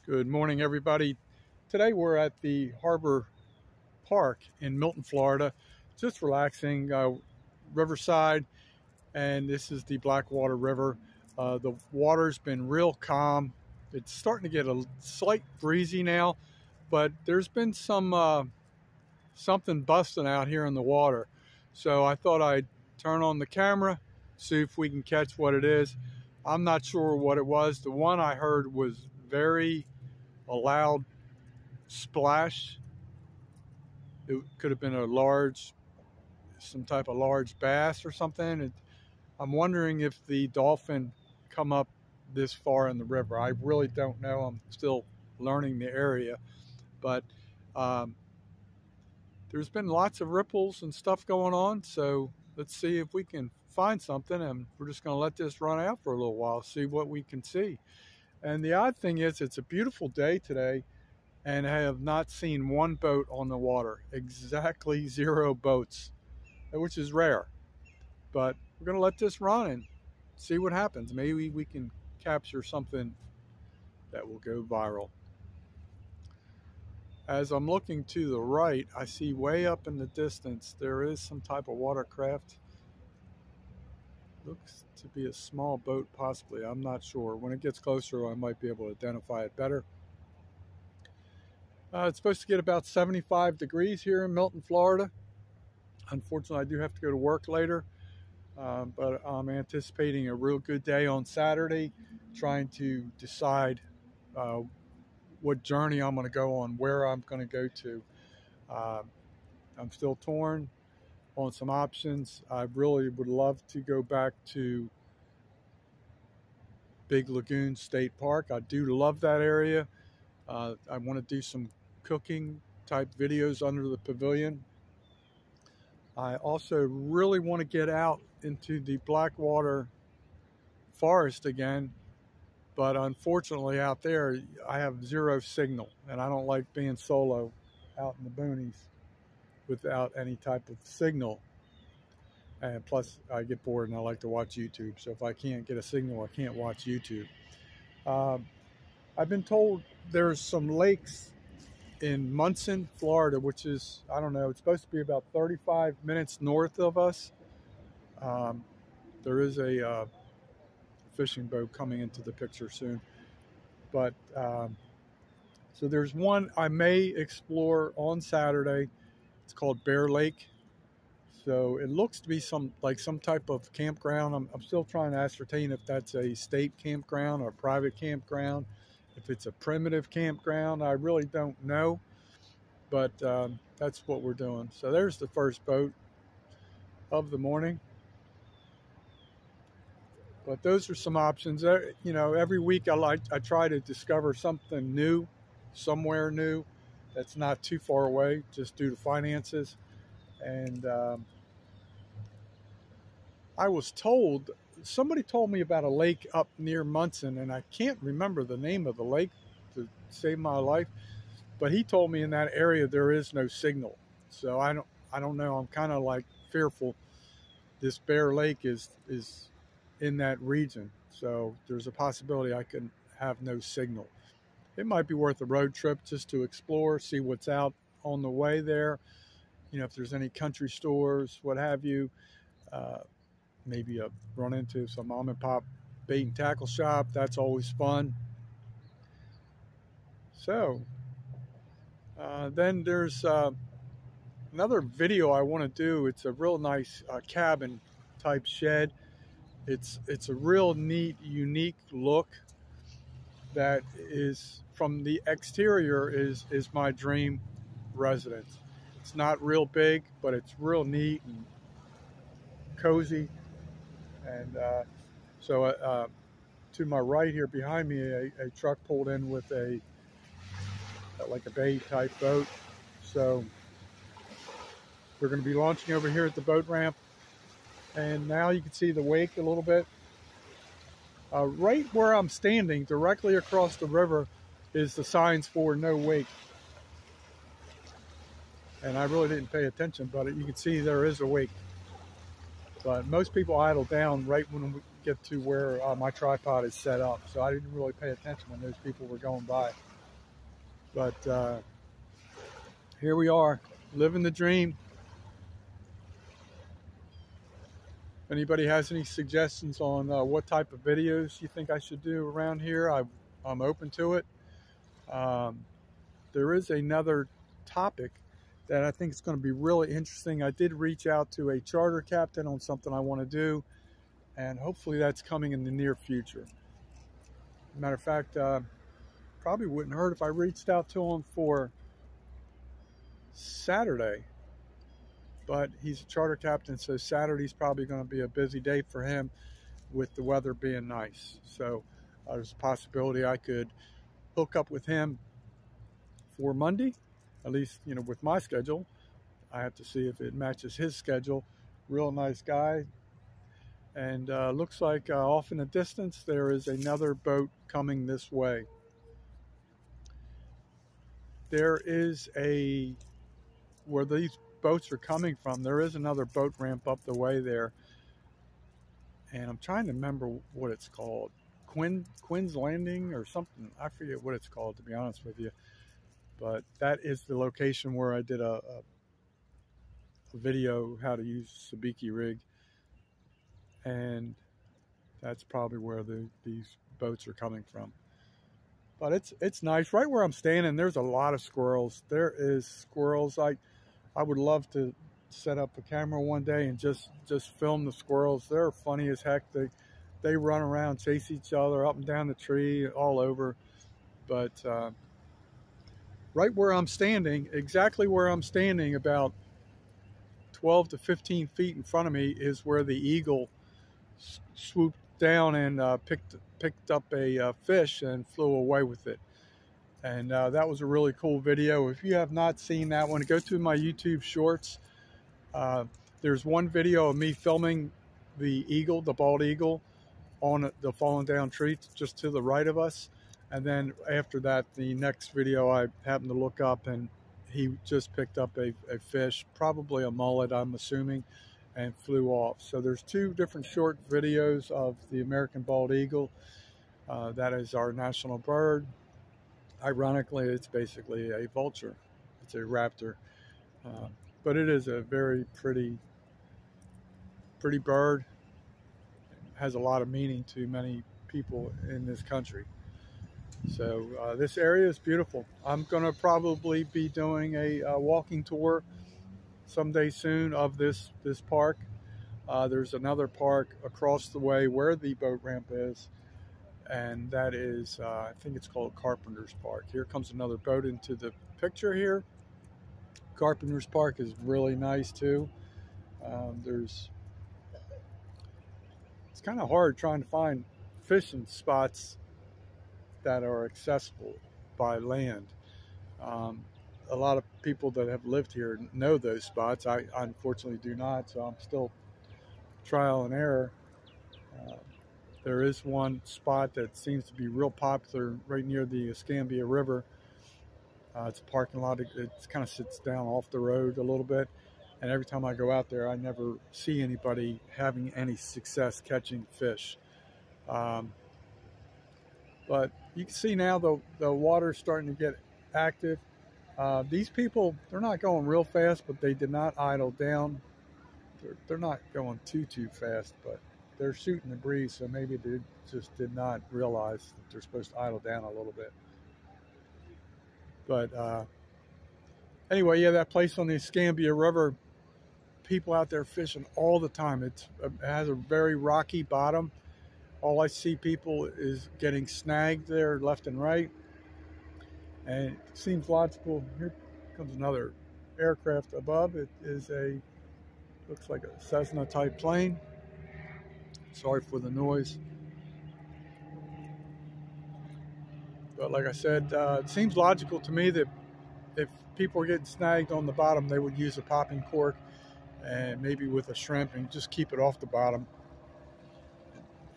Good morning, everybody. Today we're at the Harbor Park in Milton, Florida, just relaxing, Riverside, and this is the Blackwater River. The water's been real calm. It's starting to get a slight breezy now, but there's been some something busting out here in the water. So I thought I'd turn on the camera, see if we can catch what it is. I'm not sure what it was. The one I heard was a loud splash. It could have been some type of large bass or something. I'm wondering if the dolphin come up this far in the river. I really don't know. I'm still learning the area, but there's been lots of ripples and stuff going on. So let's see if we can find something, and we're just going to let this run out for a little while, see what we can see. And the odd thing is, it's a beautiful day today, and I have not seen one boat on the water. Exactly 0 boats, which is rare. But we're going to let this run and see what happens. Maybe we can capture something that will go viral. As I'm looking to the right, I see way up in the distance there is some type of watercraft. Looks to be a small boat, possibly. I'm not sure. When it gets closer, I might be able to identify it better. It's supposed to get about 75 degrees here in Milton, Florida. Unfortunately, I do have to go to work later, but I'm anticipating a real good day on Saturday, trying to decide what journey I'm going to go on, where I'm going to go to. I'm still torn on some options. I really would love to go back to Big Lagoon State Park. I do love that area. I want to do some cooking type videos under the pavilion. I also really want to get out into the Blackwater forest again, but unfortunately out there I have 0 signal, and I don't like being solo out in the boonies without any type of signal. And plus I get bored and I like to watch YouTube, so if I can't get a signal, I can't watch YouTube. I've been told there's some lakes in Munson, Florida, which is, I don't know, it's supposed to be about 35 minutes north of us. There is a fishing boat coming into the picture soon. But so there's one I may explore on Saturday. It's called Bear Lake. So it looks to be some type of campground. I'm still trying to ascertain if that's a state campground or a private campground. If it's a primitive campground, I really don't know. But that's what we're doing. So there's the first boat of the morning. But those are some options. You know, every week I try to discover something new, somewhere new that's not too far away, just due to finances. And I was told, somebody told me about a lake up near Munson, and I can't remember the name of the lake to save my life, but he told me in that area there is no signal. So I don't know. I'm kind of like fearful. This Bear Lake is in that region, so there's a possibility I could have no signal. It might be worth a road trip just to explore, see what's out on the way there. You know, if there's any country stores, what have you. Maybe run into some mom and pop bait and tackle shop. That's always fun. So then there's another video I want to do. It's a real nice cabin type shed. It's a real neat, unique look that is, from the exterior, is my dream residence. It's not real big, but it's real neat and cozy. And so to my right here behind me, a truck pulled in with like a bay type boat. So we're going to be launching over here at the boat ramp. And now you can see the wake a little bit. Right where I'm standing, directly across the river, is the signs for no wake. And I really didn't pay attention, but you can see there is a wake. But most people idle down right when we get to where my tripod is set up. So I didn't really pay attention when those people were going by. But here we are, living the dream. If anybody has any suggestions on what type of videos you think I should do around here, I'm open to it. There is another topic that I think is going to be really interesting. I did reach out to a charter captain on something I want to do, and hopefully that's coming in the near future. Matter of fact, probably wouldn't hurt if I reached out to him for Saturday, but he's a charter captain, so Saturday's probably going to be a busy day for him with the weather being nice. So there's a possibility I could hook up with him for Monday, at least, you know, with my schedule. I have to see if it matches his schedule. Real nice guy. And looks like off in the distance there is another boat coming this way. There is where these boats are coming from, there is another boat ramp up the way there. And I'm trying to remember what it's called. Quinn's Landing or something. I forget what it's called, to be honest with you. But that is the location where I did a video how to use sabiki rig. And that's probably where these boats are coming from. But it's nice. Right where I'm standing, there's a lot of squirrels. There is squirrels. I would love to set up a camera one day and just film the squirrels. They're funny as heck. They run around, chase each other up and down the tree, all over. But right where I'm standing, exactly where I'm standing, about 12 to 15 feet in front of me, is where the eagle swooped down and picked up a fish and flew away with it. And that was a really cool video. If you have not seen that one, go to my YouTube shorts. There's one video of me filming the eagle, the bald eagle, on the fallen down tree just to the right of us. And then after that, the next video I happened to look up, and he just picked up a fish, probably a mullet, I'm assuming, and flew off. So there's two different short videos of the American bald eagle. That is our national bird. Ironically, it's basically a vulture. It's a raptor. But it is a very pretty bird. It has a lot of meaning to many people in this country. So this area is beautiful. I'm going to probably be doing a walking tour someday soon of this park. There's another park across the way where the boat ramp is, and that is, I think it's called Carpenter's Park. Here comes another boat into the picture here. Carpenter's Park is really nice too. It's kind of hard trying to find fishing spots that are accessible by land. A lot of people that have lived here know those spots. I unfortunately do not, so I'm still trial and error. There is one spot that seems to be real popular right near the Escambia River. It's a parking lot. It kind of sits down off the road a little bit, and every time I go out there, I never see anybody having any success catching fish. But you can see now the water's starting to get active. These people, they're not going real fast, but they did not idle down. They're not going too fast, but they're shooting the breeze, so maybe they just did not realize that they're supposed to idle down a little bit. But anyway, yeah, that place on the Escambia River, people out there fishing all the time. It has a very rocky bottom. All I see people is getting snagged there left and right. And it seems logical. Here comes another aircraft above. It is looks like a Cessna type plane. Sorry for the noise. But like I said, it seems logical to me that if people are getting snagged on the bottom, they would use a popping cork and maybe with a shrimp and just keep it off the bottom.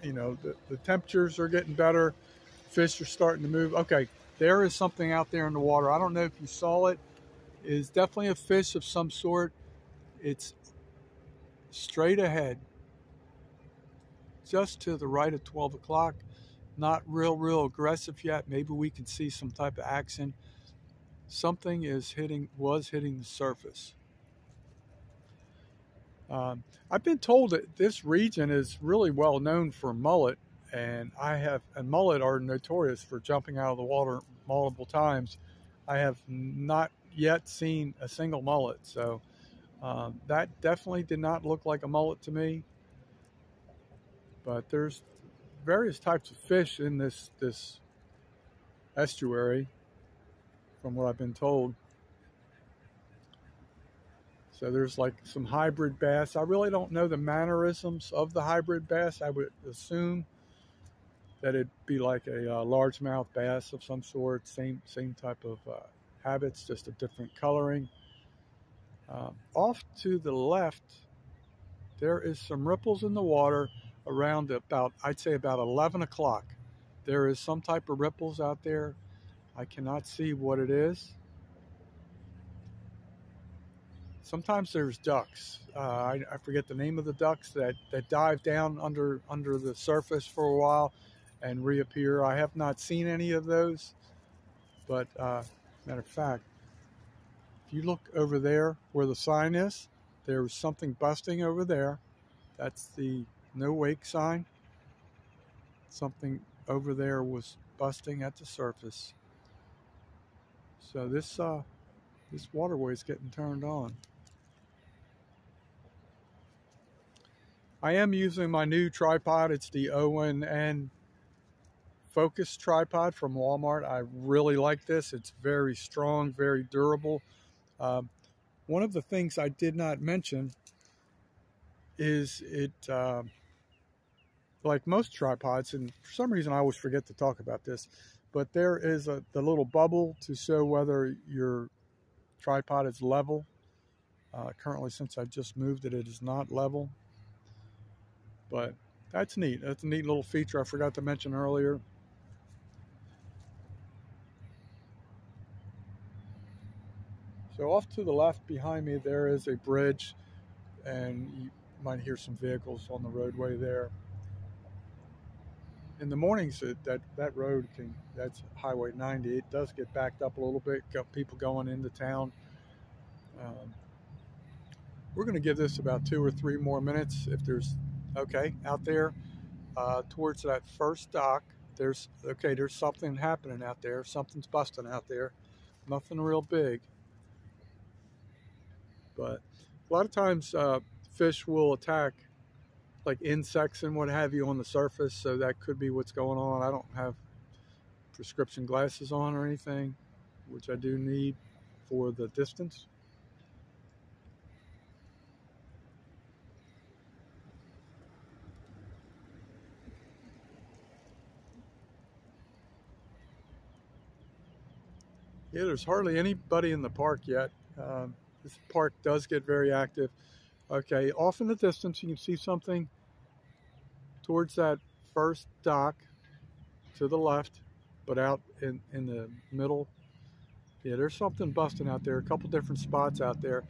You know, the temperatures are getting better. Fish are starting to move. Okay, there is something out there in the water. I don't know if you saw it. It is definitely a fish of some sort. It's straight ahead, just to the right of 12 o'clock. Not real aggressive yet. Maybe we can see some type of action. something was hitting the surface. I've been told that this region is really well known for mullet, and mullet are notorious for jumping out of the water multiple times. I have not yet seen a single mullet, so that definitely did not look like a mullet to me. But there's various types of fish in this estuary, from what I've been told. So there's like some hybrid bass. I really don't know the mannerisms of the hybrid bass. I would assume that it'd be like a largemouth bass of some sort, same type of habits, just a different coloring. Off to the left, there is some ripples in the water around I'd say about 11 o'clock. There is some type of ripples out there. I cannot see what it is. Sometimes there's ducks. I forget the name of the ducks that dive down under the surface for a while and reappear. I have not seen any of those, but matter of fact, if you look over there where the sign is, there's something busting over there. That's the no wake sign. Something over there was busting at the surface. So this waterway is getting turned on. I am using my new tripod. It's the ONN Focus tripod from Walmart. I really like this. It's very strong, very durable. One of the things I did not mention is like most tripods, and for some reason I always forget to talk about this, but there is the little bubble to show whether your tripod is level. Currently, since I just moved it, it is not level. But that's neat. That's a neat little feature I forgot to mention earlier. So off to the left behind me, there is a bridge, and you might hear some vehicles on the roadway there. In the mornings, that road that's Highway 90. It does get backed up a little bit. Got people going into town. We're going to give this about 2 or 3 more minutes. If there's out there towards that first dock, there's something happening out there. Something's busting out there. Nothing real big, but a lot of times fish will attack like insects and what have you on the surface, so that could be what's going on. I don't have prescription glasses on or anything, which I do need for the distance. Yeah, there's hardly anybody in the park yet. This park does get very active. Okay, off in the distance, you can see something towards that first dock to the left, but out in the middle. Yeah, there's something busting out there, a couple different spots out there.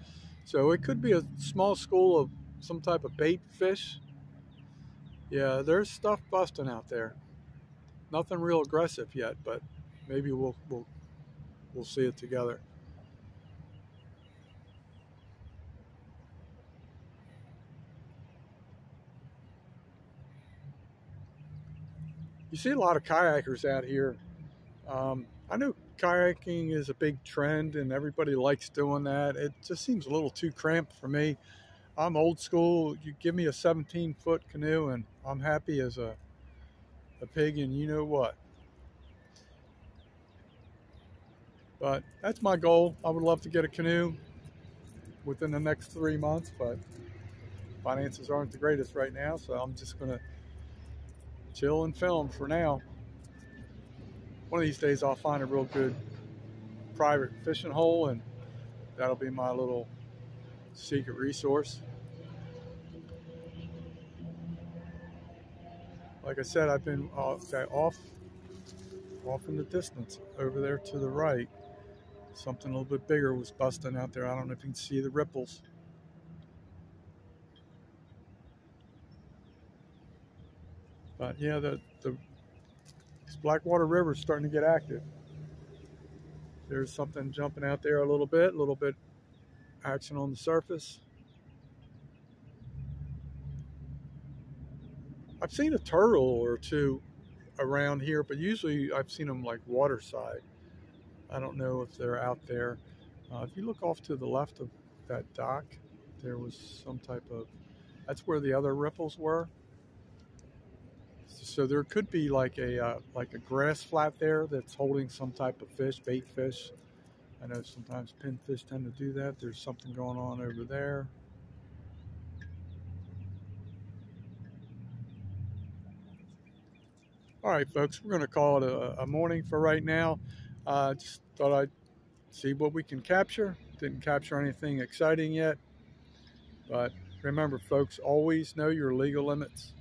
So it could be a small school of some type of bait fish. Yeah, there's stuff busting out there. Nothing real aggressive yet, but maybe we'll see it together. You see a lot of kayakers out here. I know kayaking is a big trend and everybody likes doing that. It just seems a little too cramped for me. I'm old school. You give me a 17-foot canoe and I'm happy as a pig and you know what. But that's my goal. I would love to get a canoe within the next 3 months, but finances aren't the greatest right now, so I'm just going to chill and film for now. One of these days I'll find a real good private fishing hole and that'll be my little secret resource. Like I said, I've been off in the distance over there to the right. Something a little bit bigger was busting out there. I don't know if you can see the ripples. But yeah, this Blackwater River is starting to get active. There's something jumping out there a little bit action on the surface. I've seen a turtle or two around here, but usually I've seen them like waterside. I don't know if they're out there. If you look off to the left of that dock, there was some type of, that's where the other ripples were. So there could be like a grass flat there that's holding some type of fish, bait fish. I know sometimes pinfish tend to do that. There's something going on over there. All right, folks, we're going to call it a morning for right now. Just thought I'd see what we can capture. Didn't capture anything exciting yet. But remember, folks, always know your legal limits.